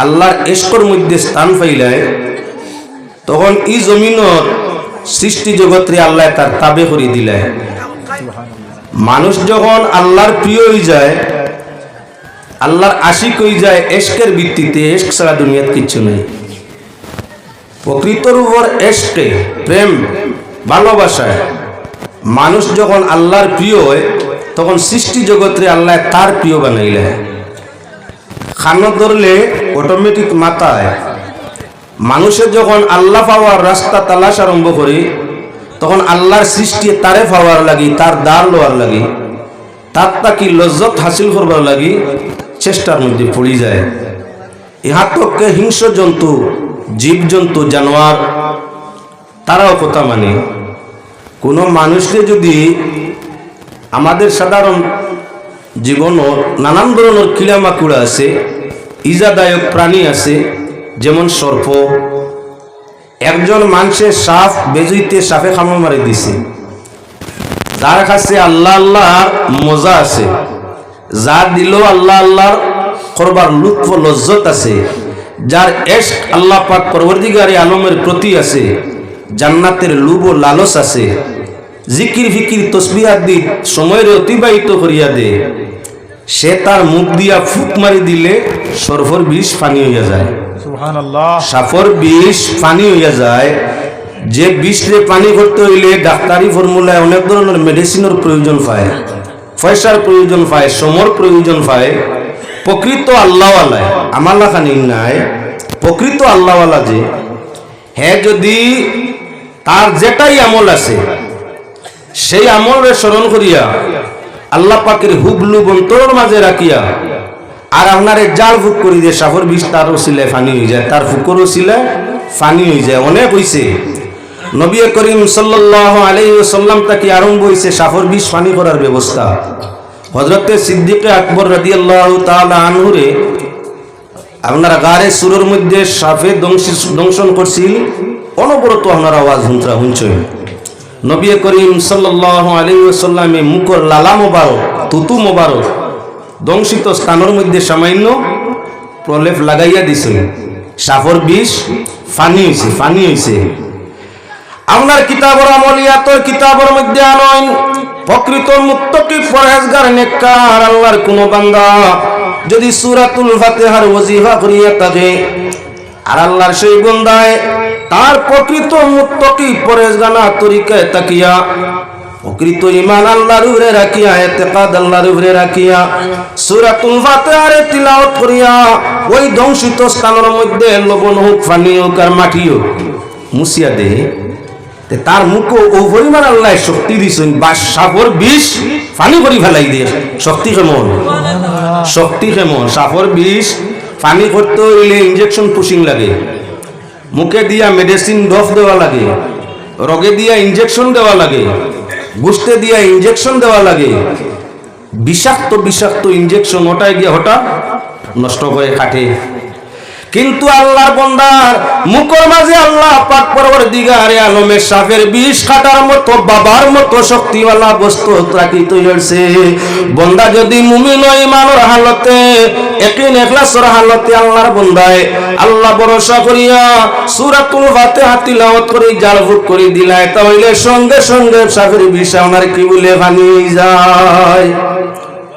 আল্লাহর ইশকর মধ্যে স্থান পাইলায় তখন এই জমিনের সৃষ্টি জগৎরে আল্লাহ তার তাবে করে দিলায়। মানুষ যখন আল্লাহর প্রিয় হয়ে যায়, আল্লাহর আশিক হয়ে যায় ইশকের ভিত্তিতে, ইশক ছাড়া দুনিয়াতে কিচ্ছু নেই। প্রকৃতর উপর ইশকে, প্রেম ভালোবাসায় মানুষ যখন আল্লাহর প্রিয় হয় তখন সৃষ্টি জগৎরে আল্লাহ তার প্রিয় বানাইলে। খানো ধরলে অটোমেটিক মাথায় মানুষের যখন আল্লাহ পাওয়ার রাস্তা তালাশ আরম্ভ করে তখন আল্লাহর সৃষ্টি তারে পাওয়ার লাগি, তার দ্বার লোয়ার লাগি, তার তাকি লজ্জত হাসিল করবার লাগি চেষ্টার মধ্যে পড়ে যায়। ইহা তককে হিংস্র জন্তু, জীবজন্তু, জানোয়ার তারাও কথা মানে। কোনো মানুষকে যদি আমাদের সাধারণ জীবনও নানান ধরনের কিলামাকুড়া আছে, ইজাদায়ক প্রাণী আছে, যেমন সর্প। একজন মানুষের সাপ বেজুইতে সাপে খামড় মারি দিছে, যার কাছে আল্লাহ আল্লাহর মজা আছে, যা দিল আল্লাহ আল্লাহর করবার লুৎফ লজ্জত আছে, যার ইশক আল্লাহ পাক পরবর্তীকারী আলমের প্রতি আছে, জান্নাতের লুভ ও লালস আছে, জিকির ফিকির তসবিহাত দি সময়ের অতিবাহিত করিয়া দে, সে তার মুখ দিয়া ফুক মারি দিলে সর্ফর বিষ পানি হইয়া যায়, সাফর বিষ পানি হইয়া যায়। যে বিষরে পানি করতে হইলে ডাক্তারি ফর্মুলায় অনেক ধরনের মেডিসিনের প্রয়োজন পায়, পয়সার প্রয়োজন পায়, সময়ের প্রয়োজন পায়। প্রকৃত আল্লাহওয়ালায় আমার লাখানি নাই, প্রকৃত আল্লাহওয়ালা যে হ্যাঁ, যদি তার যেটাই আমল আছে সেই আমলে স্মরণ করিয়া আল্লাহ পাকের হুবলু অন্তরের মাঝে রাখিয়া আর আপনার জাল ফুক করি দিয়ে সাফর বিষ তার ওসিলায় ফানি হয়ে যায়, তার ফুকর ওসিলায় ফানি হয়ে যায়। অনেক হয়েছে, নবী করিম সাল্লাল্লাহু আলাইহি ওয়াসাল্লাম তাকে আরম্ভ হয়েছে সাফর বিষ ফানি করার ব্যবস্থা। হযরতে সিদ্দিকে আকবর রাদিয়াল্লাহু তাআলা আনহুরে আপনার গারে সুরের মধ্যে সাফে দংশন করছিল, অনবরত আপনার আওয়াজ শুনছেন। নবী করিম সাল্লাল্লাহু আলাইহি ওয়াসাল্লামে মুখর লালা মোবারক, তুতু মোবারক দংশিত স্থানের মধ্যে সামান্য প্রলেপ লাগাইয়া দিছিল, সাফর বিষ ফানি হয়েছে। আপনার কিতাবর আমলিয়াতর কিতাবর মধ্যে আনয়ন প্রকৃত মুত্তাকি পরহেজগার নেককার আল্লাহর কোন বান্দা যদি সূরাতুল ফাতিহার ওয়াজিফা করিয়া থাকে আর আল্লাহর সেই বান্দায় তার প্রকৃত মুত্তাকি পরহেজগানা তরিকায় তাকিয়া প্রকৃত ঈমান আল্লাহর উপরে রাখিয়া, ইতিকাদ আল্লাহর উপরে রাখিয়া সূরাতুল ফাতিহার তিলাওয়াত করিয়া ওই ধ্বংসিত স্থানের মধ্যে লবণ হোক, পানি হোক আর মাটি হোক মুছিয়া দে, তার মুখ ও পরিমাণ আল্লাহ শক্তি দিছেন। বা সাপর বিষ পানি করে ফেলাই দিয়ে শক্তি কেমন, শক্তি কেমন। সাপর বিষ পানি করতে হইলে ইঞ্জেকশন পুশিং লাগে, মুখে দিয়া মেডিসিন ডোজ দেওয়া লাগে, রগে দিয়া ইঞ্জেকশন দেওয়া লাগে, গুস্তে দিয়া ইঞ্জেকশন দেওয়া লাগে। বিষাক্ত বিষাক্ত ইঞ্জেকশন ওটায় গিয়ে হঠাৎ নষ্ট করে কাটে। কিন্তু আল্লাহর বান্দার মুখের মাঝে আল্লাহ পাক পরওয়ারদিগারে আলমের সাপের বিষ কাটার মতো বাবার মতো শক্তিওয়ালা বস্তু রাখিত হয়েছে। বান্দা যদি মুমিন ও ঈমানের হালতে, ইয়াকিন ইখলাসের হালতে আল্লাহর বান্দায় আল্লাহ ভরসা করিয়া সূরাতুল ফাতিহা তিলাওয়াত করে জালফুক করে দিলায়, তাহলে সঙ্গে সঙ্গে সাপের বিষ আমার কি বলে পানি যায়।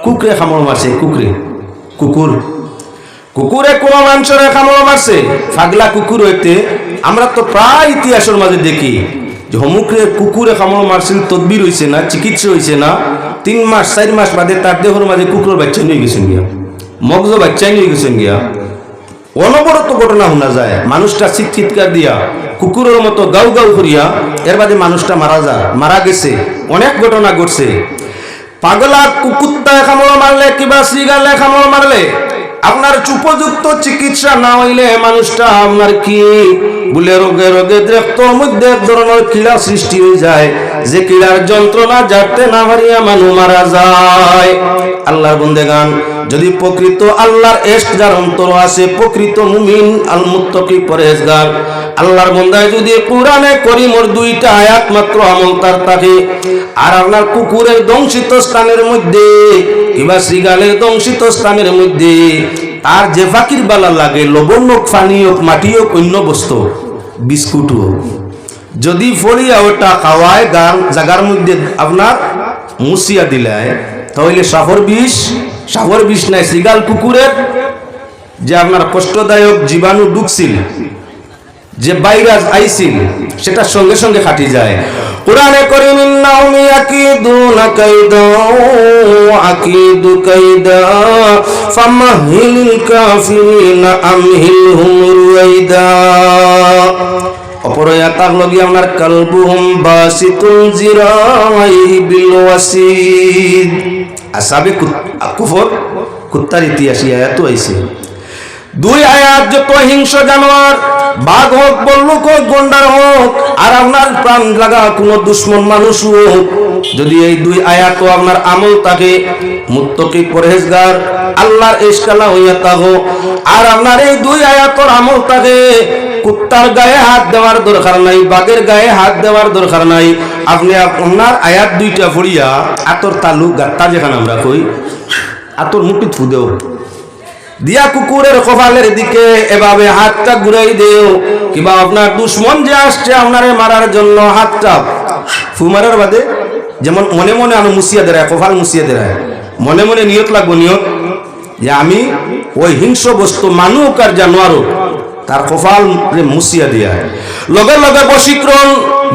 কুকুরে খামড় মারছে, কুকুরে কোন মানুষের খামড় মারছে, পাগলা কুকুর হইতে আমরা তো প্রায় ইতিহাসের মাঝে দেখি যে হমুকে কুকুরে খামড় মারছিল, তদবির হয়েছে না, চিকিৎসা হয়েছে না, 3 মাস 4 মাস বাদে তার দেহের মাঝে কুকুরের বাচ্চা নিয়ে গেছেন গিয়া, মগজ বাচ্চা নিয়ে গেছেন গিয়া। অনবরত ঘটনা শোনা যায়, মানুষটা চিৎকার দিয়া কুকুরের মতো গাউ গাউ করিয়া এর বাদে মানুষটা মারা গেছে। অনেক ঘটনা ঘটছে। পাগলা কুকুরটায় খামড় মারলে কিবা শ্রীগালে খামড় মারলে আপনার উপযুক্ত চিকিৎসা না হইলে মানুষটা আপনার কি বলে রোগে রোগে রক্তের মধ্যে এক ধরনের কীড়া সৃষ্টি হয়ে যায়, যে কীড়ার যন্ত্রণা জানতে না পারিয়া মানুষ মারা যায়। আল্লাহর বন্দেগান যদি প্রকৃত আল্লাহর ইশক যার অন্তর আছে, প্রকৃত মুমিন আল মুত্তাকি পরহেজগার আল্লাহর বান্দায় যদি কোরআনে করিমের 2টা আয়াত মাত্র আমল তার থাকে, আর আপনার কুকুরের দংশিত স্থানের মধ্যে কিংবা শ্রীগালের দংশিত স্থানের মধ্যে তার যে ফাকির বালা লাগে লবণ হোক পানি হোক মাটি হোক অন্য বস্তু বিস্কুট হোক যদি ফলিয়া ওটা খাওয়ায় গান জাগার মধ্যে আপনার মুসিয়া দিলায় তাহলে সাফর বিষ নাই সিগাল কুকুরের যে আপনার কষ্টদায়ক জীবাণু ঢুকছিল যে ভাইরাস আইছিল সেটা সঙ্গে সঙ্গে কাটি যায় কুরআনে কারীম ইন্নাহুম ইয়াকিদুনা কাইদা আকিদু কাইদা ফামাহিলিল কাফিরিনা আমহিলহুম রুয়াইদা অপরয়া তার লগি আপনার কালবুহুম বাসিতুল জিরাইহি বিল ওয়াসিদ আসাবে কুফর কুত্তার ইতিহাসে আয়াত আইছে দুই আয়াত যত হিংস্র জানোয়ার বাঘ হোক বল্লুক হোক গন্ডার হোক আর আপনার প্রাণ লাগা কোনো দুশ্মন মানুষ হোক যদি এই দুই আয়াত আপনার আমল থাকে মুত্তাকি পরহেজগার আল্লাহর ইশকালা হইয়া থাকো আর আপনার এই দুই আয়াতর আমল থাকে কুত্তার গায়ে হাত দেওয়ার দরকার নাই বাঘের গায়ে হাত দেওয়ার দরকার নাই আপনি আপনার আয়াত দুইটা পড়িয়া আতর তালু গাত্তা যেখানে আমরা কই আতর মুঠি থুদেও দিয়া কুকুরের কপালের দিকে এভাবে হাতটা ঘুরাই দেও কিংবা আপনার দুশ্মন যে আসছে আপনারে মারার জন্য হাতটা ফুমারের বাদে যেমন মনে মনে আমি মুসিয়া দেয় কপাল মুসিয়া দেয় মনে মনে নিয়ত লাগবো নিয়ত যে আমি ওই হিংস্র বস্তু মানুক আর জানোয়ারও তার কপাল মুসিয়া দিয়া লগে লগে বশীকরণ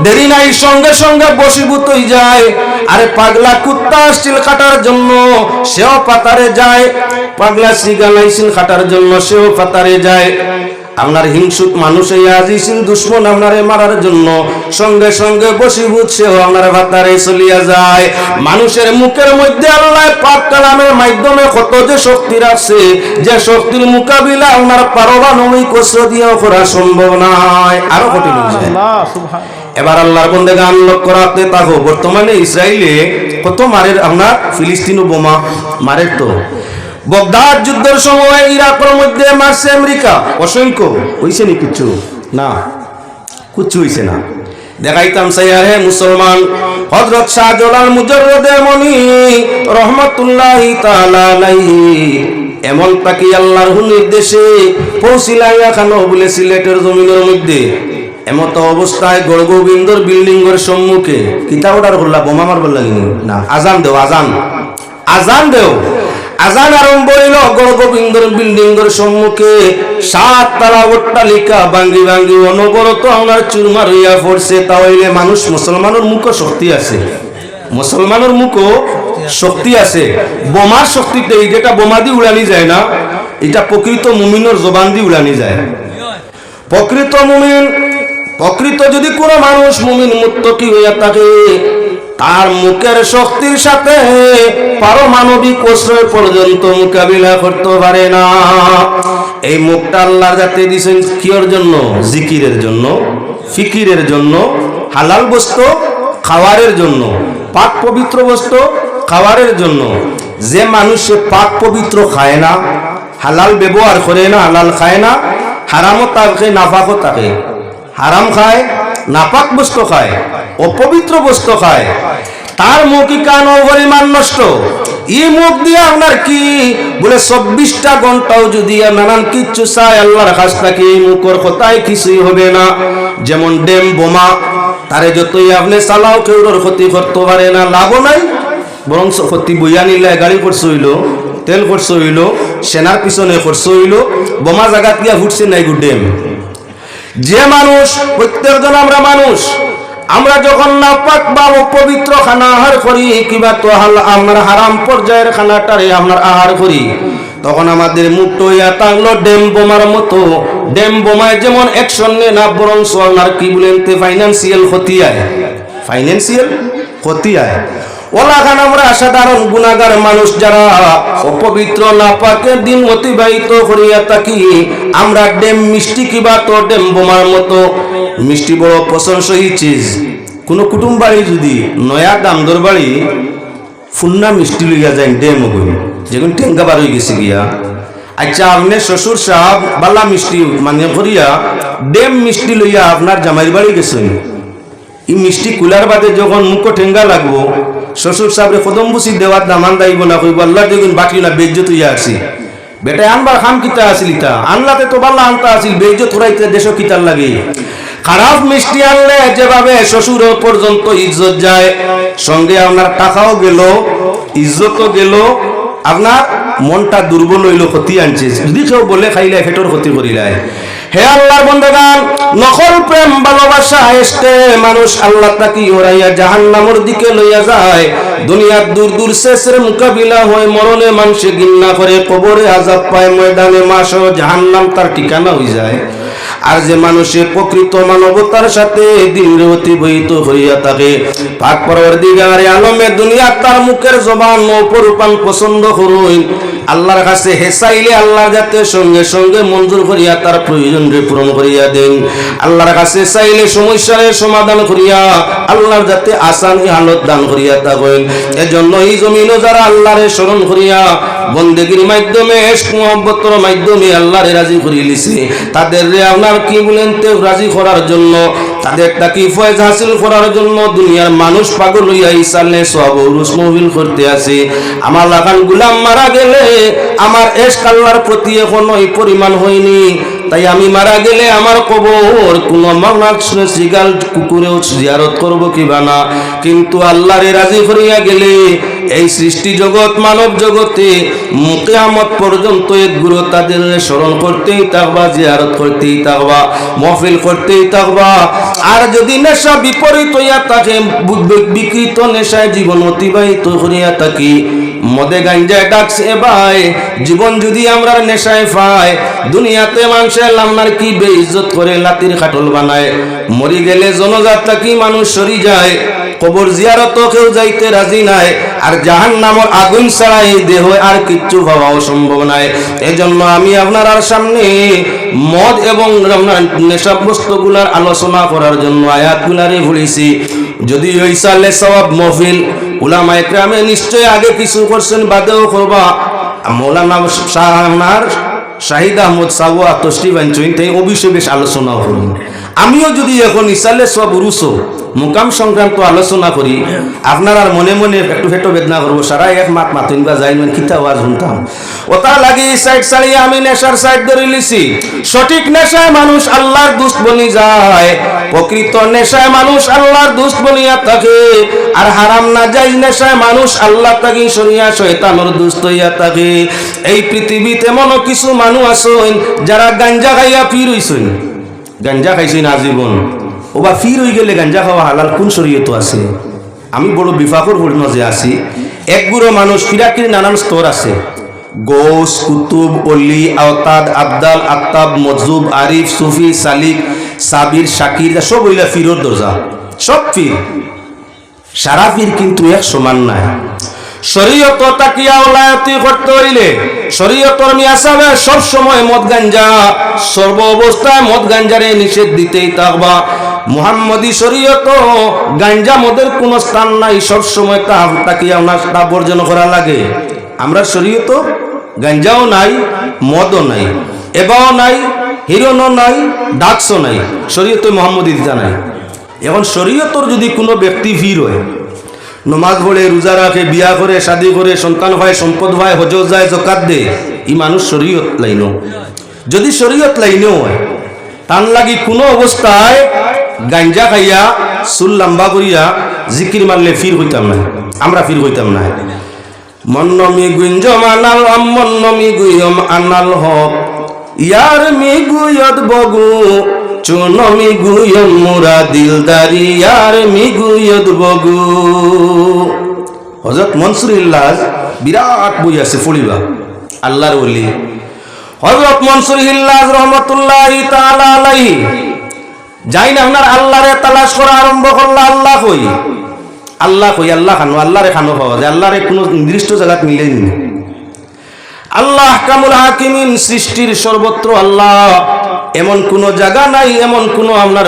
দেরি নাই সঙ্গে সঙ্গে বশীভূত হয়ে যায় আরে পাগলা কুত্তা আসছিল কাটার জন্য সেও পাতারে যায় পাগলা সিগাল আইছিল কাটার জন্য সেও পাতারে যায় আপনার হিংসুক মানুষ আজিছিল দুশ্মন আপনারে মারার জন্য সঙ্গে সঙ্গে বশীভূত সেও আপনার পাতারে চলিয়া যায় মানুষের মুখের মধ্যে আল্লাহ পাক কালামের মাধ্যমে কত যে শক্তি রাখছে যে শক্তির মোকাবিলা আপনার পারমাণবিক অস্ত্র দিয়েও করা সম্ভব নয় আরো কঠিন হয়ে যায় এবার আল্লাহর বন্দেগণ গান লক্ষ্য রাখতে থাকো বর্তমানে ইসরায়েলে কত মারের আপনার ফিলিস্তিনও বোমা মারের তো বগদাদ যুদ্ধের সময় ইরাকের মধ্যে মারছে আমেরিকা অসংখ্য হইছে নি কিছু না কিচ্ছু হইছে না দেখাইতাম সাইয়ার হে মুসলমান হযরত শাহজালাল মুজাররদে মনি রহমাতুল্লাহি তাআলা আলাইহি এমন পাকি আল্লাহর নির্দেশে পৌঁছিলাইয়া খানো বলে সিলেটের জমিনের মধ্যে এমত অবস্থায় গড়গোবিন্দর বিল্ডিংয়ের সম্মুখে কিতা অর্ডার করলা বোমা মারবার লাগিনি না আজান দেও আজান দেও আজান আরম্ভ হইল গড়গোবিন্দর বিল্ডিংয়ের সম্মুখে 7 তলা অট্টালিকা ভাঙ্গি ভাঙ্গি অনবরত আমার চুরমার হইয়া পড়ছে তাহলে মানুষ মুসলমানের মুখ শক্তি আছে মুসলমানের মুখ শক্তি আছে বোমার শক্তিতে যেটা বোমা দিয়ে উড়ানি যায় না এটা প্রকৃত মুমিনের জবান দিয়ে উড়ানি যায় প্রকৃত যদি কোনো মানুষ মুমিন মুত্তাকি হইয়া থাকে তার মুখের শক্তির সাথে পারমাণবিক অস্ত্র পর্যন্ত মোকাবিলা করতে পারে না এই মুখটা আল্লাহর যাতে দিয়েছেন কিয়ের জন্য জিকিরের জন্য ফিকিরের জন্য হালাল বস্তু খাওয়ারের জন্য পাক পবিত্র বস্তু খাওয়ারের জন্য যে মানুষ পাক পবিত্র খায় না হালাল ব্যবহার করে না হালাল খায় না হারামও থাকে নাপাকও থাকে হারাম খায় নাপাক বস্তু খায় অপবিত্র বস্তু খায় তার মুখী কান পরিমাণ নষ্ট এই মুখ দিয়ে আপনার কি বলে 24টা ঘন্টাও যদি নানান কিচ্ছু চায় আল্লাহর কাছ থেকে এই মুখের কথায় কিছুই হবে না যেমন ডেম বোমা তারে যতই আপনি চালাও কেউর ক্ষতি করতে পারে না লাভও নাই বরং ক্ষতি বইয়া নিলে গাড়ি খরচ হইল তেল খরচ হইল সেনার পিছনে খরচ হইল বোমা জায়গা দিয়া ফুটছে নাই গো ডেম যে মানুষ প্রত্যেকজন আমরা যখন নাপাক বা অপবিত্র খানা আহার করি কিংবা তো আমরা হারাম পর্যায়ের খানাটারে আমরা আহার করি তখন আমাদের মুখটা হইয়া থাকলো ডেম বোমার মতো ডেম বোমায় যেমন অ্যাকশন নেয় না বরং আপনার কি বলেন ফাইন্যান্সিয়াল ক্ষতি আয় ওলাখান আমরা সাধারণ গুনাহগার মানুষ যারা অপবিত্র নাপাকের দিন অতিবাহিত করিয়া থাকি আমরা ডেম মিষ্টি কিবা তো ডেম বোমার মতো মিষ্টি বড় প্রশংসনীয় চিজ কোন কুটুম বাড়ি যদি নয়া দামদর বাড়ি ফুন্না মিষ্টি লইয়া যায় ডেম যেগুন টেঙ্গা বার হয়ে গেছে গিয়া আচ্ছা আপনি শ্বশুর সাহেব বালা মিষ্টি মানে করিয়া ডেম মিষ্টি লইয়া আপনার জামাইর বাড়ি গেছেন এই মিষ্টি কুলার বাদে যখন মুখ ঠেঙ্গা লাগবো শ্বশুর সাহেবের কদম বুসি দেওয়ার দামান দাইব না কইব আল্লাহ দেখুন বাকি না বেজ্জত হইয়া আসি বেটা আনবার খাম কিতা আছিল ইতা আনলাতে তো বাল্লা আনতা আছিল বেইজ্জত করাইতে দেশ কিতার লাগে খারাপ মিষ্টি আনলে যেভাবে শ্বশুর পর্যন্ত ইজ্জত যায় সঙ্গে আপনার টাকাও গেল ইজ্জতও গেল আপনার মনটা দুর্বল হইল ক্ষতি আনছে যদি কেউ বলে খাইলে ফেটর ক্ষতি করিলাই হে আল্লাহর বান্দাগান নকল প্রেম ভালোবাসা এসে মানুষ আল্লাহ তাকি ওরাইয়া জাহান্নামের দিকে লইয়া যায় দুনিয়ার দূর দূর শেষের মোকাবিলা হয় মরণে মানুষে ঘৃণা করে কবরে আযাব পায় ময়দানে মাসও জাহান্নাম তার ঠিকানা হয়ে যায় আর যে মানুষের প্রকৃত মানবতার সাথে দিন অতিবাহিত হইয়া থাকে পাক পরওয়ারদিগারে আলমে দুনিয়া তার মুখের জবান অপরূপান পছন্দ করুন আল্লাহর কাছে হেসাইলে আল্লাহ যাতে সঙ্গে সঙ্গে মঞ্জুর করিয়া তার প্রয়োজন পূরণ করিয়া দেন আল্লাহর কাছে চাইলে সমস্যার সমাধান করিয়া আল্লাহর যাতে আসানি হালত দান করিয়া থাকেন এজন্য এই জমিনও যারা আল্লাহরে স্মরণ করিয়া বন্দেগীর মাধ্যমে ইশক মুহাব্বতের মাধ্যমে আল্লাহরে রাজি করিয়ে লিছে তাদের আপনার কি বলেন তে রাজি করার জন্য তাদের তাকি ফয়েজ হাসিল করার জন্য দুনিয়ার মানুষ পাগল হইয়া ইসালে সওয়াব উরুস মহফিল করতে আছে আমার লাগান গোলাম মারা গেলে আমার ইশক আল্লাহর প্রতি এখনো এই পরিমাণ হয়নি তাই আমি মারা গেলে আমার কবর কোন মাওনাক সিগাল কুকুরেও জিয়ারত করব কিবা না কিন্তু আল্লাহরে রাজি করিয়া গেলে এই সৃষ্টি জগৎ মানব জগতে কিয়ামত পর্যন্ত এক গুরু তাদের স্মরণ করতেই থাকবা জিয়ারত করতেই থাকবা মাহফিল করতেই থাকবা আর যদি নেশা বিপরীত হইয়া থাকে বিকৃত নেশায় জীবন অতিবাহিত করিয়া থাকি মদে গাঞ্জায় ডাকছে ভাই জীবন যদি আমরা নেশায় পাই দুনিয়াতে মানুষের লামনার কি বেইজ্জত করে লাতির খাটল বানায় মরি গেলে জনজাত থাকি মানুষ সরি যায় কবর জিয়ারত কেউ যাইতে রাজি নাই আর জাহান্নামের আগুন ছাড়া এই দেহ আর কিচ্ছু হওয়া সম্ভব নাই এজন্য আমি আপনার সামনে মদ এবং নেশাগ্রস্তগুলার আলোচনা করার জন্য আয়াতগুলারে ভুলিছি যদি ওই সালে সওয়াব মাহফিল উলামা ইকরামে নিশ্চয় আগে কিছু করছেন বাদেও করবা মৌলানা শাহনার শাহিদ আহমদ সাওয়া তশরিফ আনছেন তাই অবশ্যই বেশ আলোচনা করুন আমিও যদি এখন ইসালে সব উরুসো মুকাম সংক্রান্ত আলোচনা করি আপনার আর মনে মনে একটু ফেটো বেদনা করবো সারা এক মাত মাতুন বা যাই কিতা আওয়াজ শুনতাম ওটা লাগি সাইড ছাড়িয়ে আমি নেশার সাইড ধরে লিছি সঠিক নেশায় মানুষ আল্লাহর দুষ্ট বনি যায় প্রকৃত নেশায় মানুষ আল্লাহর দুষ্ট বনিয়া থাকে আর হারাম না জায়েজ নেশায় মানুষ আল্লাহ তাকি সরিয়া শয়তানের দুষ্ট হইয়া থাকে এই পৃথিবীতে এমনও কিছু মানুষ আছেন যারা গাঞ্জা খাইয়া পীর হইছেন গাঞ্জা খাইছেন আজীবন ওবা ফির হয়ে গেলে গাঞ্জা খাওয়া হালাল কোন শরীয়ত আছে আমি বড় বিফাকর পূর্ণ যে আছি একগুলো মানুষ ফিরাকির নানান স্তর আছে গৌস কুতুব অলি আওতাদ আবদাল আত্তাব মজুব আরিফ সুফি সালিক সাবির শাকির সব হইলা ফিরোর দরজা সব ফির সারা ফির কিন্তু এক সমান নাই শরীয়ত তাকিয়া ওলায়তি করতে হইলে শরীয়তর মিয়াসাবে সব সময় মদ গাঞ্জা সর্ব অবস্থায় মদ গাঞ্জারে নিষেধ দিতেই থাকবা মুহাম্মদি শরীয়ত গাঞ্জা মদের কোনো স্থান নাই সব সময় তাকিয়া তা বর্জন করা লাগে আমরা শরীয়ত গাঞ্জাও নাই মদও নাই এবাও নাই হিরণও নাই ডাকসও নাই শরীয়ত মুহাম্মদি দিতা নাই এখন শরীয়তর যদি কোনো ব্যক্তি ভিড় হয় নমাজ পড়ে রোজা রাখে বিয়া করে শাদী করে সন্তান হয় সম্পদ হয় হজ যায় যাকাত দে ই মানুষ শরীয়ত লাইনো যদি শরীয়ত লাইনেও হয় তার লাগি কোনো অবস্থায় গাঞ্জা খাইয়া চুল লম্বা করিয়া জিকির মারলে ফির হইতাম না আমরা ফির হইতাম না মন্নমি গুঞ্জম আনাল মন্নমি গুয়ম আনাল হক ইয়ার মি গুয়ত বগু চুনমি গুয়ম মুরা দিলদারি ইয়ার মি গুয়ত বগু হযরত মনসুর ইল্লাজ বিরাট বই আছে পড়িবা আল্লাহর ওলি হযরত মনসুর ইল্লাজ রহমাতুল্লাহি তাআলা আলাইহি যাই না আপনার আল্লাহরে তালাশ করা আরম্ভ করলো আল্লাহ কই আল্লাহ খানো আল্লাহরে খানো পাওয়া যায় আল্লাহরে কোনো নির্দিষ্ট জায়গাত মিলেনি আল্লাহ কামুল হাকিমিন সৃষ্টির সর্বত্র আল্লাহ এমন কোন জায়গা নাই এমন কোন আপনার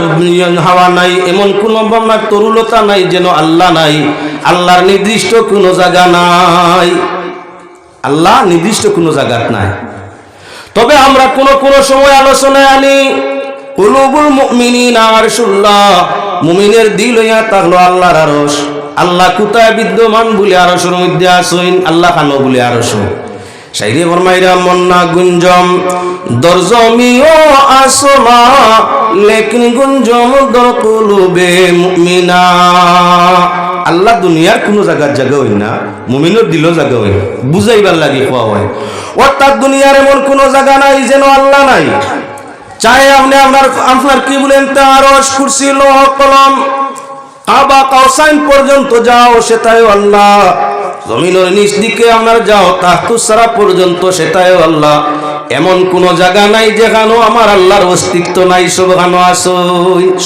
হাওয়া নাই এমন কোন আপনার তরুলতা নাই যেন আল্লাহ নাই আল্লাহর নির্দিষ্ট কোনো জায়গা নাই আল্লাহ নির্দিষ্ট কোনো জায়গাত নাই তবে আমরা কোন সময় আলোচনায় আনি কুলুবুল মুমিনিনা আরশুল্লাহ মুমিনের দিল হইয়া থাকলো আল্লাহর আরশ আল্লাহ কোথায় বিদ্যমান বলে আরশের মধ্যে আছেন আল্লাহ খানো বলে আরশ শাইরে ফরমাইরা মন্না গুঞ্জম দরজমিও আসমা লেকিন গুঞ্জম দর কুলুবে মুমিনা। আল্লাহ দুনিয়ার কোনো জায়গার জায়গা হই না, মুমিনের দিলও জায়গা হই, বুঝাইবার লাগি কোয়া হয়। অর্থাৎ দুনিয়ার এমন কোনো জায়গা নাই যেন আল্লাহ নাই। চাই আপনি আপনার কি বলেন আরশ কুরসি লৌহ কলম কাবা কাউসাইন পর্যন্ত যাও সেটাও আল্লাহ, জমিনের নিচ দিকে আপনার যাও তাহতুস সারা পর্যন্ত সেটাও আল্লাহ। এমন কোন জায়গা নাই যেখানে আমার আল্লাহর অস্তিত্ব নাই, সবখানে আছে,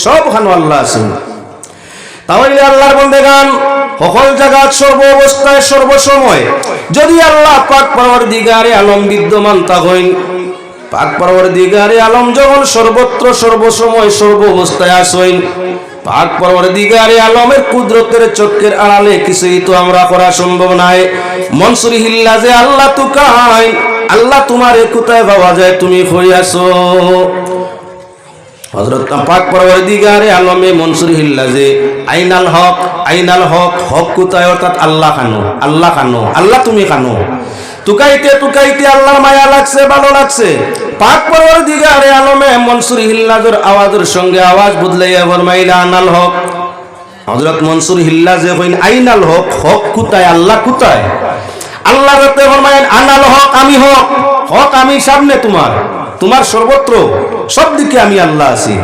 সবখানে আল্লাহ আছে। তাহলে আল্লাহর বান্দাগান সকল জায়গা সর্ব অবস্থায় সর্বসময় যদি আল্লাহ পাক পরওয়ারদিগারে আলম বিদ্যমান থাকেন, পাক পরওয়ারদিগারে আলম যখন সর্বত্র সর্বসময় সর্ব অবস্থায় আসেন, পাক পরওয়ারদিগারে আলমের কুদরতের চক্কের আড়ালে কিছুই তো আমরা করা সম্ভব নাই। মনসুরি হিল্লা যে আল্লাহ তুকাই, আল্লাহ তোমারে কোথায় পাওয়া যায়, তুমি কই আছো? হযরত পাক পরওয়ারদিগারে আলমে মনসুর হিল্লা যে আইনাল হক, আইনাল হক, হক কোথায়? অর্থাৎ আল্লাহ খানো, আল্লাহ খানো, আল্লাহ তুমি খানো। তুকাইতে তুকাইতে আল্লাহর মায়া লাগছে, ভালো লাগছে। পাক পরওয়ারদিগারে আলমে মনসুর হিল্লাজের আওয়াজের সঙ্গে আওয়াজ বদলাইয়া ফরমাইলা আনাল হক। হযরত মনসুর হিল্লা যে কইন আইনাল হক, হক কোথায়, আল্লাহ কোথায়? আল্লাহ রাতে ফরমায়েন আনাল হক, আমি হক, হক আমি সামনে তোমার, তোমার সর্বত্র সব দিকে আমি আল্লাহ আছি।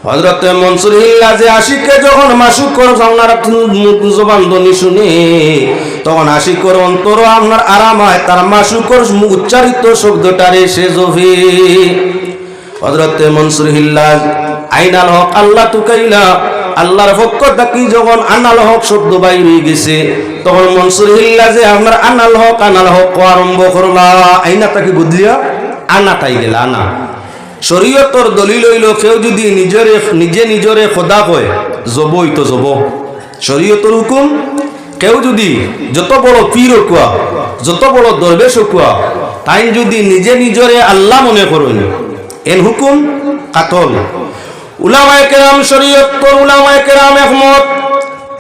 হযরত মনসুর হিল্লা যে আশিককে যখন মাসুকর আপনার জবান ধ্বনি শুনে তখন আশিকর অন্তর আপনার আরাম হয়, তার মাসুকর উচ্চারিত শব্দটারে সে জফি। হযরত মনসুর হিল্লা আইনাল হক, আল্লাহ তুকাইলা, আল্লাহর পক্ষ থাকি যখন আনাল হক শব্দ বাইর হয়ে গেছে তখন মনসুর হিল্লা যে আপনার আনাল হক আরম্ভ করলা। আইনা তাকে বুঝলিয়া আনা তাই গেল আনা। শরীয়তর দলিল হইল কেউ যদি নিজে নিজরে খোদা কয় জবই তো জব। শরীয়তর হুকুম কেউ যদি যত বড় পীর কুয়া, যত বড় দরবেশ কুয়া, তাই যদি নিজে নিজরে আল্লাহ মনে করেন এন হুকুম কাতল। উলামায়ে কেরাম শরীয়তর উলামায়ে কেরাম একমত,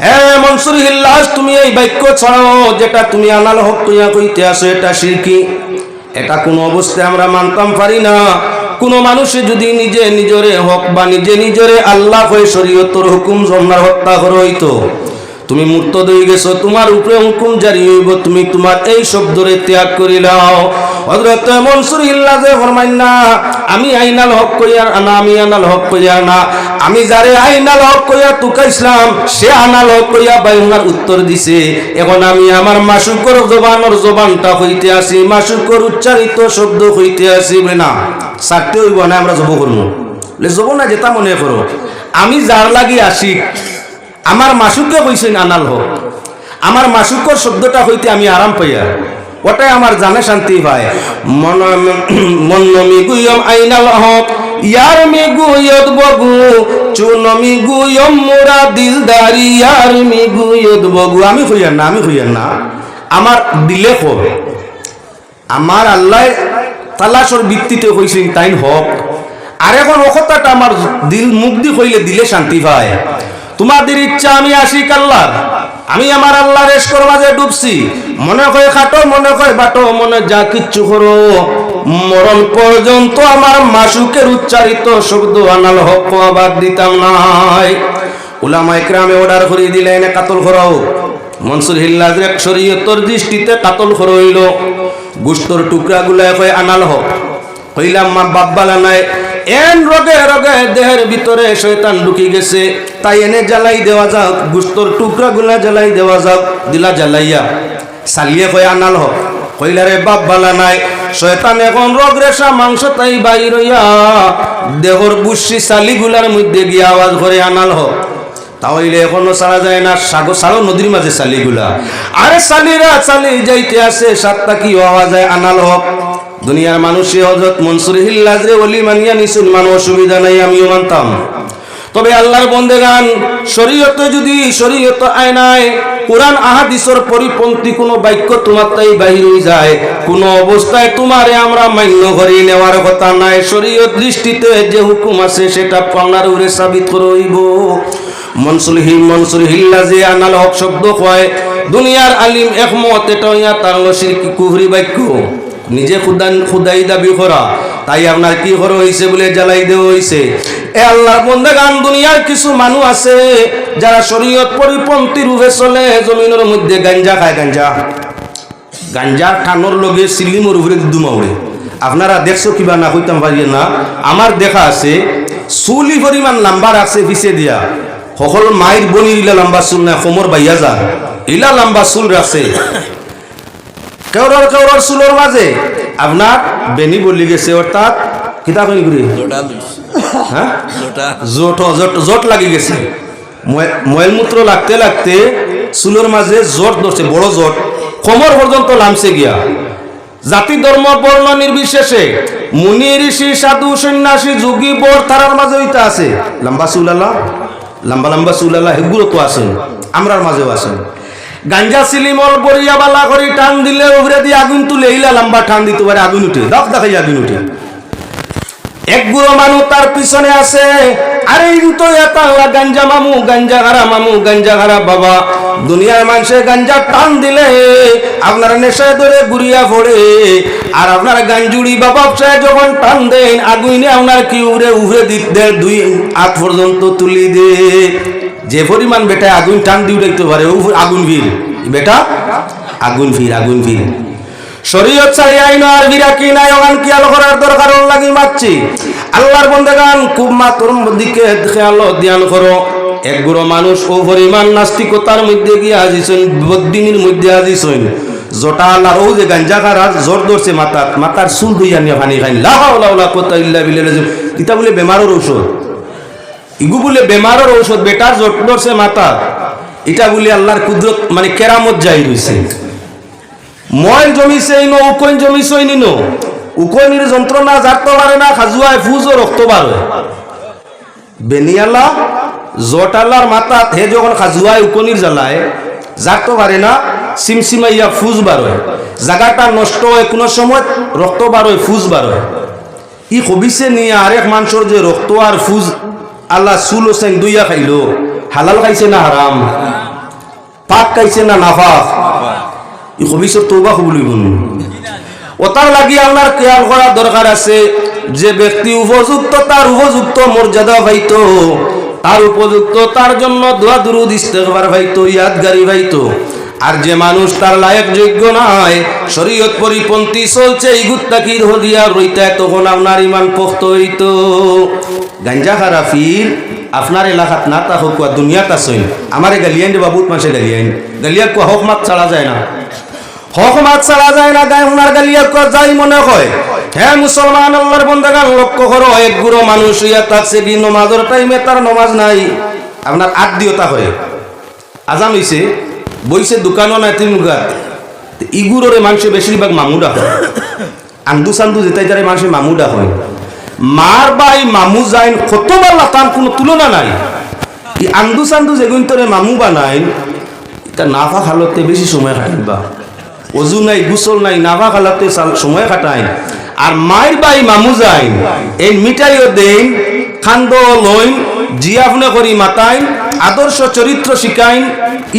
হ্যাঁ মনসুর হিল্লাস তুমি এই বাক্য ছাড়াও যেটা তুমি আনাল হক কইয়া কইতে আসো এটা শিরকি, এটা কোনো অবস্থায় আমরা মানতাম পারি না। কোন মানুষে যদি নিজে নিজরে হক বা নিজে নিজরে আল্লাহ হয়ে শরীয়তর হুকুম জন্নার হত্যা করে হইতো, তুমি মুর্তদ হয়ে গেছো, তোমার উপরে হুকুম জারি হইব, তুমি তোমার এই শব্দরে ত্যাগ করিলাও। হযরত মনসুর হিল্লা যে ফরমাইন না আমি আইনাল হক কইয়া না, আমি আনাল হক কইয়া না, আমি যারে আইনাল হক কইয়া তুকাইছিলাম সে আনাল হক কইয়া বাইনার উত্তর দিছে। এখন আমি আমার মাসুকর জবানটা হইতে আসি, মাসুকর উচ্চারিত শব্দ হইতে আসি বলে না সারতে হইব না, আমরা জব করবো জব না, যেটা মনে করো আমি যার লাগি আসি আমার মাসুককে কইছেন আনাল হক, আমার মাসুকর শব্দটা হইতে আমি আরাম পাইয়া, ওটাই আমার জানে শান্তি পায়। মনমি গুয়ম আইনাল হক ইয়ার মি গুয়ত বগু চুনমি গুয়ম মোরা দিলদারি ইয়ার মি গুয়ত বগু। আমি হইয়ার না, আমি হইয়ার না, আমার দিলে হবে, আমার আল্লাহ তালাশর ভিত্তিতে কইছেন তাই হক। আর এখন ও কথাটা আমার দিল মুখ দি কইলে দিলে শান্তি পায়। তোমাদের ইচ্ছা আমি আশিক আল্লাহর, আমি আমার আল্লাহর এশকর মাঝে ডুবছি, মনে হয় খাটো, মনে হয় বাটো, মনে যা কিচ্ছু করো, মরণ পর্যন্ত আমার মাসুকের উচ্চারিত শব্দ আনাল হক আবার দিতাম নাই। উলামায়ে কেরামে অর্ডার করে দিলেন কাতল করাও। মনসুর হিল্লাজ শরীয়তর দৃষ্টিতে কাতল করা হইল, গোশতর টুকরা গুলা কয় আনাল হক, হইলাম মা বাব্বালা নাই, এন রগে রগে দেহের ভিতরে শয়তান ঢুকি গেছে, তাই এনে জ্বালাই দেওয়া যাক, গোশতর টুকরা গুলা জ্বালাই দেওয়া যাক। দিলা জ্বালাইয়া সালিয়ে কয় আনাল হক, কইলা রে বাব্বালা নাই, শয়তান এখন রগ রেশা মাংস তাই বাইর হইয়া দেহর বুসি সালিগুলার মধ্যে গিয়ে আওয়াজ করে আনাল হক। তাহলে এখনো ছাড়া যায় না, সাগর নদীর মাঝে সালিগুলা, আরে সালিরা চালি যাইতে আছে, সাতটা কি আওয়াজ হয় আনাল হক। দুনিয়ার মানুষে হযরত মনসুর হিল্লাজ রে ওলি মানিয়া নিছুন, মান অসুবিধা নাই, আমিও মানতাম। তবে আল্লাহর বন্দেগান শরীয়তে যদি শরীয়ত আইনায় কোরআন আহাদিসের পরিপন্থী কোনো বাক্য তোমার তাই বাহির হয়ে যায়, কোন অবস্থায় তোমারে আমরা মান্য করে নেওয়ার কথা নাই। শরীয়ত দৃষ্টিতে যে হুকুম আছে সেটা আপনার উপরে সাবিত করইব। মনসুর হিল্লা যে আনাল হক শব্দ কয় দুনিয়ার আলিম একমত, এটা হইয়া তার শিরকি কুফরি বাক্য। নিজে খুদাই দাবি করা, তাই আপনার কি করা হয়েছে বলে জ্বালাই দেওয়া হয়েছে। এ আল্লাহর বান্দাগান, দুনিয়ার কিছু মানুষ আছে যারা শরীয়ত পরিপন্থী রূপে চলে, জমিনের মধ্যে গাঞ্জা খায়। গাঞ্জা টানোর লগে সিলিমর উপরে দুমা উড়ে। আপনারা দেখছো কিবা না কইতাম পারি না, আমার দেখা আছে চুলি পরিমাণ নাম্বার আছে পিছে দিয়া, সকল মায়ের বনির ইলা লম্বা চুল না, কোমর বাইয়া যা ইলা লম্বা চুল রাখছে। কেউরার চুলের মাঝে আপনার বেনি বলি গেছে, অর্থাৎ কিতাব হ্যাঁ জট লাগি গেছে। ময়লমূত্র লাগতে লাগতে চুলের মাঝে জট ধরছে, বড় জট কোমর পর্যন্ত নামছে গিয়া। জাতি ধর্ম বর্ণ নির্বিশেষে মুনি ঋষি সাধু সন্ন্যাসী যোগী বর তারার মাঝে হইতে আছে লম্বা চুলালা, লম্বা চুলালা, এগুলো তো আছেন, আমরার মাঝেও আছেন। গাঞ্জা সিলিমল বরিয়া বালা করে টান দিলে উপরে দিয়ে আগুন তুলে ইলা লম্বা টান দিতে পারে, আগুন উঠে দাও দেখাই আগুন উঠে। এক গুরু মানুষ তার পিছনে আছে, আরে কিন্তু এটা গাঞ্জা মামু, গাঞ্জা হারা মামু, গাঞ্জা হারা বাবা। দুনিয়ার মানুষের গাঞ্জা টান দিলে আপনার নেশায় ধরে ঘুরিয়া পড়ে, আর আপনার গাঞ্জুড়ি বাবা যখন টান দেন আগুনে আপনার কি উড়ে দিতে 2 হাত পর্যন্ত তুলি দে। যে পরিমাণ বেটা আগুন টান দিয়ে উঠাইতে পারে, আগুন ভিড় বেটা, আগুন ভিড়। শরীয়ত ছাড়ি আইন আর বিরাকি নাই, ওখান খেয়াল করার দরকার লাগি মারছি। আল্লাহর বন্দেগান খুব মাতর দিকে খেয়াল ধ্যান করো। এক গুরু মানুষ ও পরিমাণ নাস্তিকতার মধ্যে গিয়ে আজিছেন, বদ্দিনীর মধ্যে আজিছেন। জটা আল্লাহর ও যে গাঞ্জা খারার জোর ধরছে মাথার চুল ধুইয়া নিয়ে পানি খাইন, লা হাওলা ওয়ালা কুওয়াতা ইল্লা বিল্লাহ। এটা বলে বেমারের ঔষধ, ইগু বলে বেমারের ঔষধ, বেটার জোর ধরছে মাথা, এটা বলে আল্লাহর কুদরত মানে কেরামত যাই রয়েছে। ময়ল জমিছে ইনো, উকইন জমিছে ইনো, উকইনের যন্ত্রণা জারতে পারে না, খাজুয়ায় ফুজও রক্ত বার হয়। বেনিয়ালা জটালার মাথা হে যখন খাজুয়ায় উকনির জ্বালায় জারতে পারে না, সিমসিমাইয়া ফুজ বার হয়, জায়গাটা নষ্ট হয়, কোনো সময় রক্ত বার হয়, ফুজ বার হয়। ই খবিছে নিয়ে আরেক মানুষের যে রক্ত আর ফুজ আল্লাহ চুল হোসেন দুইয়া খাইলো, হালাল খাইছে না হারাম, পাক খাইছে না নাফাক, ই খবিসের তওবা কবুল হইব না। ওটার লাগি আপনার খেয়াল করার দরকার আছে। যে ব্যক্তি উপযুক্ত তার উপযুক্ত মর্যাদা পাইতো, তার উপযুক্ত তার জন্য দোয়া দুরুদ ইস্তেগফার পাইতো, ইয়াদগারি পাইতো। আর যে মানুষ তার লায়ক যোগ্য নয়, শরীয়ত পরিপন্থী চলছে, ইগুত্তাকির হলিয়া রইতা, তখন আপনার ইমান পোক্ত হইতো। গাঞ্জা খারাফির আপনার এলাকাত না তা হোক, দুনিয়াত আসইন আমারে গালিয়ান রে বাবুত মানুষে গালিয়া কোয়া হক মাত ছাড়া যায় না, হক মাত ছাড়া যায় না, গায়ে ওনার গালিয়া কোয়া যাই মনে হয়। হ্যাঁ মুসলমান আল্লাহর বান্দাগান লক্ষ্য করো, এক গুরু মানুষ হইয়া থাকছে কি নমাজের টাইমে তার নমাজ নাই, আপনার আত্মীয়তা হয়। আজান হইছে বইছে দোকানও নাই তিনগাত, ইগুরোরে মানুষে বেশিরভাগ মামুডা হয়, আন্দু সান্দু যেটাই যারা মানুষের মামুডা হয়। মার বাই মামু যাইন কতবার লাতান, কোনো তুলনা নাই। এই আন্দু সান্দু যেগুন তোরে মামু বানাইন, এটা নাফা খালতে বেশি সময় কাটাইবা, অজু নাই গুসল নাই, নাফা খালতে সময় কাটাইন। আর মায়ের বাই মামু যাইন এই মিঠাইও দেন, খান্দ লইন, জিয়াফনে করি মাতাইন, আদর্শ চরিত্র শিখাইন।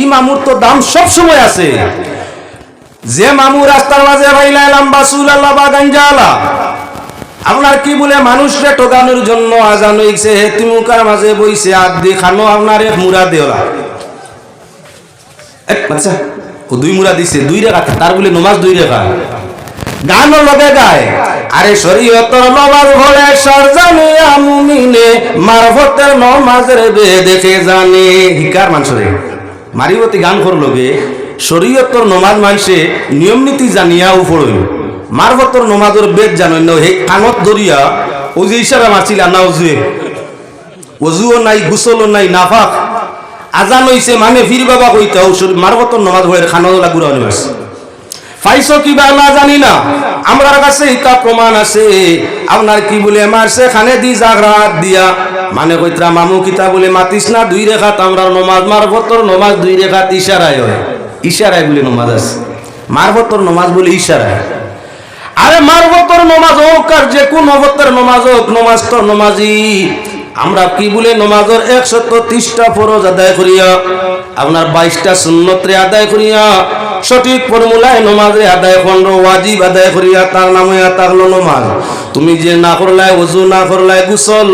ই মামুর তো দাম সব সময় আছে। যে মামু রাস্তার মাঝে ভাইলাই লম্বা চুল আল্লাহ বা গাঞ্জালা, আপনার কি বলে মানুষরে ঠকানোর জন্য আজান হইছে, হেতিমুকার মাঝে বইছে হাত দিয়ে খানো আপনার এক মুড়া দেওয়া, আচ্ছা ও 2 মুড়া দিছে 2 রেখা, তার বলে নমাজ 2 রেখা, গানও লগে গায়। আরে শরীয়তর নমাজ ভরে সর জানিয়া মুমিনে, মারফতের নমাজের বে দেখে জানে। হিকার মানুষরে মারিবতি গান কর লগে শরীয়তর নমাজ মানুষে নিয়ম নীতি জানিয়া উপড়ই, মারফতর নমাজের বেদ জানেন না, হে কানত ধরিয়া ও যে ইশারা মারছিল না, অজুও নাই গুসলও নাই, নাফাক আজান হইছে মানে ফির বাবা কইতা মারফতর নমাজ ভরে খানদলা গুড়া নিবাস পাইছো কিবা না জানি না, আমার কাছে ইটা প্রমাণ আছে। আপনার কি বলে মারছে খানে দি জাগরাত দিয়া, মানে কইত্রা মামু কিতা বলে মাতিস না 2 রেখাত, আমরা নমাজ মারফতর নমাজ 2 রেখাত ইশারায় হয়, ইশারায় বলে নমাজ আছে, মারফতর নমাজ বলে ইশারায়। আরে মারফতর নমাজ হোক আর যে কোন নফতের নমাজ হোক, নমাজ তো নমাজি। আমরা কি বলে নমাজের 130টা ফরজ আদায় করিয়া, আপনার 22টা সুন্নত রে আদায় করিয়া সঠিক ফর্মুলায় নমাজে আদায় খন্ড ওয়াজিব আদায় করিয়া তার নাম হইয়া থাকলো নমাজ। তুমি যে না করলাই ওযু, না করলাই গোসল,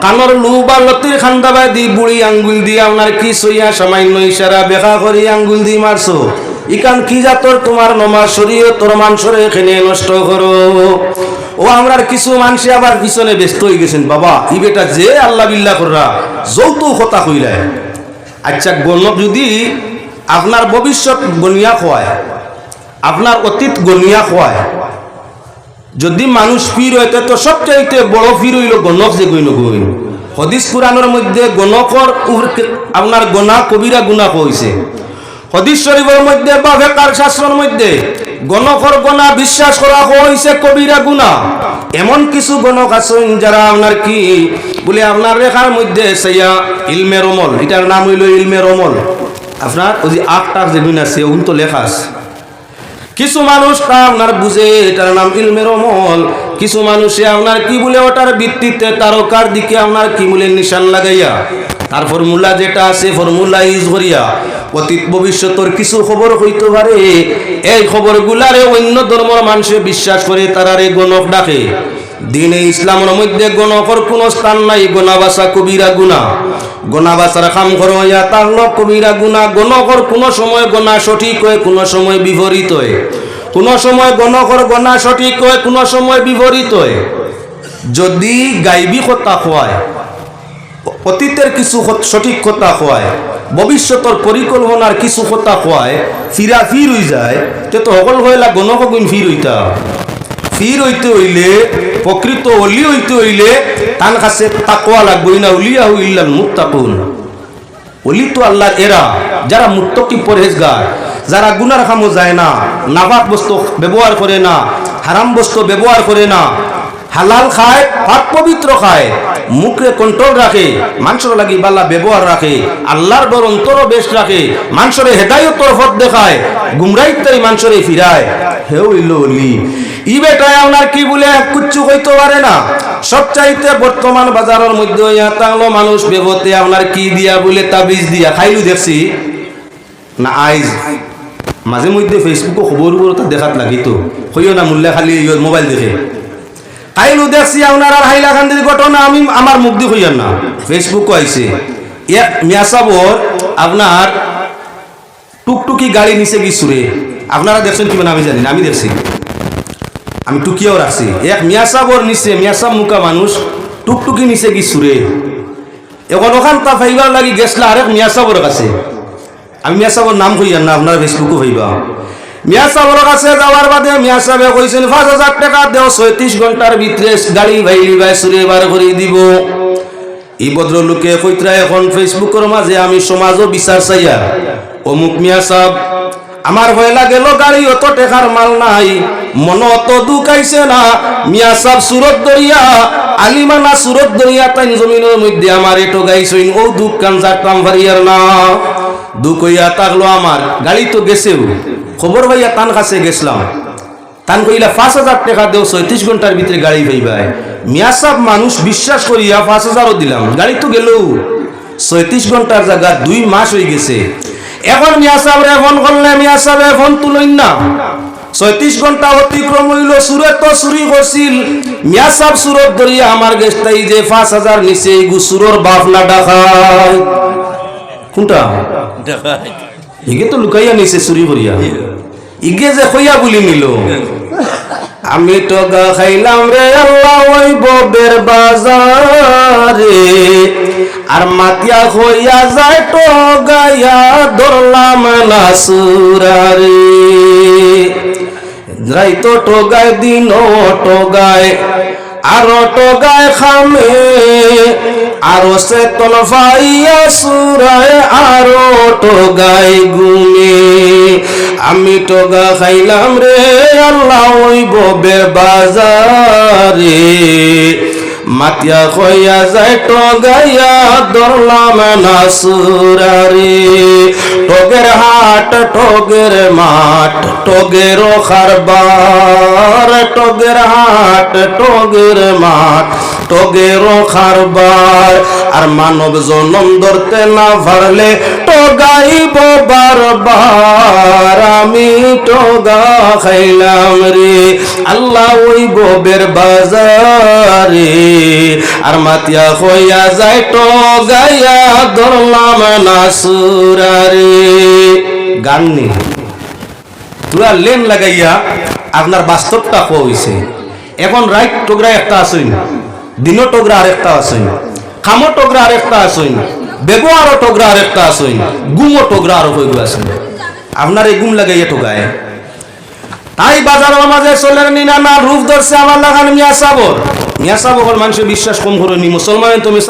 কানর লু বা লতির খান্দাবাই দি বুড়ি আঙ্গুল দিয়ে আপনার কি সইয়া সামান্য ইশারা বেখা করি আঙ্গুল দি মারছো, ইকান কি জাতর তোমার নমাজ শরীয়ত তোর মানসরে এখানে নষ্ট করো। ও আমরার কিছু মানুষে আবার পিছনে ব্যস্ত হয়ে গেছেন, বাবা ই বেটা যে আল্লাহ বিল্লাহ কররা যৌতুক কথা কইলায়। আচ্ছা গণক যদি আপনার ভবিষ্যৎ গনিয়া খোয়ায়, আপনার অতীত গনিয়া খোয়ায়, যদি মানুষ পীর হইতে তো সবচাইতে বড় পীর হইল গণক যে গইন গইন। হাদিস কুরআনের মধ্যে গণকর আপনার গোনা কবিরা গুনাহ হইছে। হাদিস শরীফের মধ্যে বা ফিকহ শাস্ত্রের মধ্যে গণকর গোনা বিশ্বাস করা হইছে কবিরা গুনাহ। এমন কিছু গণক আছেন যারা আপনার কি বলে আপনার রেখার মধ্যে সাইয়া ইলমের অমল, এটার নাম হইল ইলমের অমল। আপনার ওই যে আটটার যে গুণ আছে ওগুন তো লেখা আছে। কিছু মানুষ তা আপনার বুঝে এটার নাম ইলমের অমল, কিছু মানুষে আপনার কি বলে ওটার ভিত্তিতে তারকার দিকে আপনার কি বলে নিশান লাগাইয়া তার ফর্মুলা যেটা আছে ফর্মুলা ইউজ করিয়া অতীত ভবিষ্যতের কিছু খবর হইতে পারে, এই খবরগুলারে অন্য ধর্মের মানুষে বিশ্বাস করে তারারে গণক ডাকে। দিনে ইসলামের মধ্যে গণকর কোন স্থান নাই। গণাবাসা কবিরা গুনাহ, গণাবাসার কাম করিয়া তাহলে কবিরা গুনাহ। গণকর কোন সময় গণা সঠিক হয়, কোন সময় বিপরীত হয়, কোন সময় গণকর গণা সঠিক হয়, কোন সময় বিপরীত হয়। যদি গাইবী কথা হয়, অতীতের কিছু সঠিক কথা হয়, ভবিষ্যতের পরিকল্পনার কিছু কথা হয়, ফিরা ফির হয়ে যায়, তো সকল হইলা গণক গুণ ফির হইতা। ফির হইতে হইলে প্রকৃত অলি হইতে হইলে তার কাছে তাকওয়া লাগবই না। উলিয়া ইল্লাল মুত্তাকুন, অলি তো আল্লাহর এরা যারা মুত্তাকি পরহেজগার, যারা গুনার কামও যায় না, নাপাক বস্তু ব্যবহার করে না, হারাম বস্তু ব্যবহার করে না, হালাল খায়, পাক পবিত্র খায়, মুখে কন্ট্রোল রাখে, মানুষের লাগি বাল্লা ব্যবহার রাখে, আল্লাহর ডর অন্তর বেশ রাখে, মানুষের হেদায়তর পথ দেখায়, গুমরাইতাই মানুষের ফিরায়, হেউ ইল্ল অলি। ই বেটায় আপনার কি বলে কুচ্ছু হইতে পারে না। সবচাইতে বর্তমান বাজারের মধ্যে তাহলে মানুষ বেবতে আপনার কি দিয়া বলে তাবিজ দিয়া খাইলু দেখছি না। আইজ মাঝে মধ্যে ফেসবুকে খবর তা দেখাত লাগিত হইও না মূল্যে খালি মোবাইল দেখে খাইলু দেখছি আপনার আর হাইলাকান্দির ঘটনা আমি আমার মুখ দিয়ে হইয়ার না। ফেসবুকও আইছে এক মিয়াসাবর আপনার টুকটুকি গাড়ি নিচে গিয়েছুরে, আপনারা দেখছেন কি মানে আমি জানি না, আমি দেখছি, আমি টুকিয়াও রাখছি। এক মিয়াসাবর নিচে, মিয়াসাব মুখা মানুষ টুকটুকি নিচে গিয়েছুরে। এখন ওখান তা ফাইবার লাগি গেছলা আরেক মিয়াসাবর কাছে, আমি মিয়াসাবর নাম কইয়ার না, আপনার ফেসবুকও ভাইবা। মিয়াসাবর কাছে যাওয়ার বাদে মিয়াসাবে কইছেন ৫,০০০ টাকা দেও, ৩৬ ঘন্টার ভিতরে গাড়ি ভাই সুরে বার করে দিব। এই ভদ্রলোকে কইত্রা এখন ফেসবুকের মাঝে আমি সমাজও বিচার চাইয়া অমুক মিয়াসাব আমার ভয় লাগেল গাড়ি অত টেকার মাল নাই, মন অত দুকাইছে না। মিয়া সাহেব সুরত দরিয়া আলিমানা সুরত দরিয়া তাই জমিনের মধ্যে আমার এটো গাইছইন ও দুঃখ কান যাতাম ভারিয়ার না। দুঃখ হইয়া থাকলো আমার গাড়ি তো গেছেও, খবর ভাইয়া তান কাছে গেছিলাম, তান কইলা ৫,০০০ টাকা দেও, ৩৬ ঘন্টার ভিতরে গাড়ি পাইবাই। মিয়া সাহেব মানুষ বিশ্বাস করিয়া ৫,০০০ও দিলাম, গাড়ি তো গেল ৩৬ ঘন্টার জায়গা ২ মাস হয়ে গেছে। এখন মিয়া সাহেবরে ফোন করলে মিয়া সাহেব ফোন তুলইন না। ৩৬ ঘন্টা অতিক্রম হইল, সুরে তো চুরি করছিল। মিয়া সাহেব সুরত ধরিয়া আমার গেছটাই যে ৫,০০০ নিচে সুরর বাপ না ডাকাই কোনটা ইগে তো লুকাইয়া নিছে চুরি করিয়া, ইগে যে কইয়া বলি নিল আমি টগা খাইলাম রে আল্লাহ ওই ববের বাজারে, আর মাতিয়া হইয়া যায় টগাইয়া ধরলাম না সুরারে। যাই তো টগায় দিন টগায় আরো টগায় খামে, আরো সে তলফাইয়া সুরায় আরো টগায় গুমে। আমি টগা খাইলাম রে আল্লাহ ওই ববের বাজারে, মাতিয়া কইয়া যায় টগাইয়া ধরলাম না সুরারে। টগের হাট টগের মাঠ টগের খারবার, টগের হাট টগের মাঠ টগের খারবার। আর মানব জনম ধরতে না পারলে টোগাইব বারবার, আমি টোগা খাইলাম রে আল্লাহ ওই ববের বাজারে, আর মাতিয়া হইয়া যায় টোগাইয়া ধরলাম না সুরারে। গান নেই পুরা লেন লাগাইয়া আপনার বাস্তবটা হইছে। এখন রাইট টোগরা একটা আসই না, দিনও টোগরা আরেকটা আসই না, খামো টোগরা আরেকটা আসই না, ব্যবহারও টোগরা আরেকটা আসই না, গুমো টোগরা আরো হইব আসে না। আপনার এই গুম লাগাইয়া টোগায়। তাই বাজারের মাঝে চলেন নিনা না রূপ ধরছে আমার লাগান মিয়া সাবর মানুষের বিশ্বাস কম করে নি মুসলমান তুমি